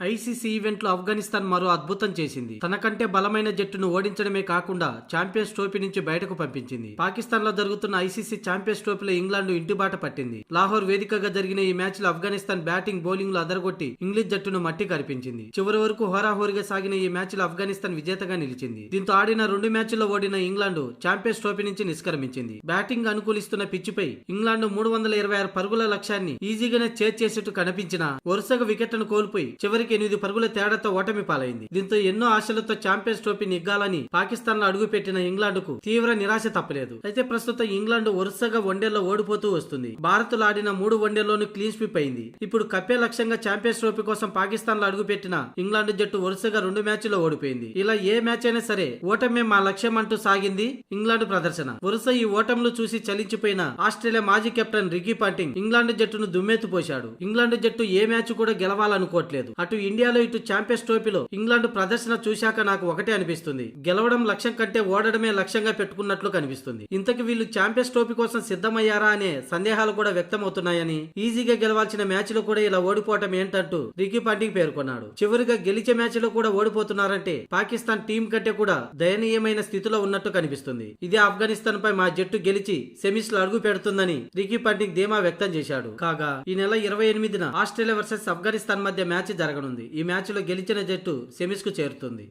ICC event లో ఆఫ్ఘనిస్తాన్ మరో అద్భుతం చేసింది. తనకంటే బలమైన జట్టును ఓడించడమే కాకుండా ఛాంపియన్స్ ట్రోఫీ నుంచి బయటకు పంపించింది. పాకిస్తాన్ లో జరుగుతున్న ఐసీసీ ఛాంపియన్స్ ట్రోఫీలో ఇంగ్లాండ్ ఇంటిబాట పట్టింది. లాహోర్ వేదికగా జరిగిన ఈ మ్యాచ్ లో ఆఫ్ఘనిస్తాన్ బ్యాటింగ్, బౌలింగ్ లో అదరగొట్టి ఇంగ్లీష్ జట్టును మట్టి కరిపించింది. చివరి వరకు హోరాహోరీగా సాగిన ఈ మ్యాచ్ లో ఆఫ్ఘనిస్తాన్ విజేతగా నిలిచింది. దీంతో ఆడిన 2 మ్యాచ్ల్లో ఓడిన ఇంగ్లాండ్ ఛాంపియన్స్ ట్రోఫీ నుంచి నిష్క్రమించింది. బ్యాటింగ్ అనుకూలిస్తున్న పిచ్చిపై ఇంగ్లాండ్ 326 పరుగుల లక్ష్యాన్ని ఈజీగానే చేసేట్టు కనిపించినా వరుసగా వికెట్లను కోల్పోయి చివరికి 8 పరుగుల తేడాతో ఓటమి పాలైంది. దీంతో ఎన్నో ఆశలతో ఛాంపియన్స్ ట్రోఫీ నెగ్గాలని పాకిస్తాన్ లో అడుగుపెట్టిన ఇంగ్లాండ్ కు తీవ్ర నిరాశ తప్పలేదు. అయితే ప్రస్తుతం ఇంగ్లాండ్ వరుసగా వన్డేల్లో ఓడిపోతూ వస్తుంది. భారత్ లో ఆడిన 3 వన్డేల్లోనూ క్లీన్ స్వీప్ అయింది. ఇప్పుడు కప్పే లక్ష్యంగా ఛాంపియన్స్ ట్రోఫీ కోసం పాకిస్తాన్ లో అడుగుపెట్టిన ఇంగ్లాండ్ జట్టు వరుసగా 2 మ్యాచ్ల్లో ఓడిపోయింది. ఇలా ఏ మ్యాచ్ అయినా సరే ఓటమే మా లక్ష్యం అంటూ సాగింది ఇంగ్లాండ్ ప్రదర్శన. వరుస ఈ ఓటములు చూసి చలించిపోయిన ఆస్ట్రేలియా మాజీ కెప్టెన్ రికీ పాంటింగ్ ఇంగ్లాండ్ జట్టును దుమ్మెత్తిపోశాడు. ఇంగ్లాండ్ జట్టు ఏ మ్యాచ్ కూడా గెలవాలనుకోవట్లేదు. అటు ఇండియాలో ఇటు ఛాంపియన్స్ ట్రోఫీలో ఇంగ్లాండ్ ప్రదర్శన చూశాక నాకు ఒకటే అనిపిస్తుంది, గెలవడం లక్ష్యం కంటే ఓడడమే లక్ష్యంగా పెట్టుకున్నట్లు కనిపిస్తుంది. ఇంతకు వీళ్ళు ఛాంపియన్స్ ట్రోఫీ కోసం సిద్ధమయ్యారా అనే సందేహాలు కూడా వ్యక్తమవుతున్నాయని, ఈజీగా గెలవాల్సిన మ్యాచ్ లో కూడా ఇలా ఓడిపోవటం ఏంటంటూ రికీ పాంటింగ్ పేర్కొన్నాడు. చివరిగా గెలిచే మ్యాచ్ లో కూడా ఓడిపోతున్నారంటే పాకిస్తాన్ టీం కంటే కూడా దయనీయమైన స్థితిలో ఉన్నట్టు కనిపిస్తుంది. ఇదే ఆఫ్ఘనిస్తాన్ పై మా జట్టు గెలిచి సెమీస్ లో అడుగు పెడుతుందని రికీ పాంటింగ్ ధీమా వ్యక్తం చేశాడు. కాగా ఈ నెల 28న ఆస్ట్రేలియా వర్సెస్ ఆఫ్ఘనిస్తాన్ మధ్య మ్యాచ్ జరగనుంది. ఈ మ్యాచ్ లో గెలిచిన జట్టు సెమీస్ కు చేరుతుంది.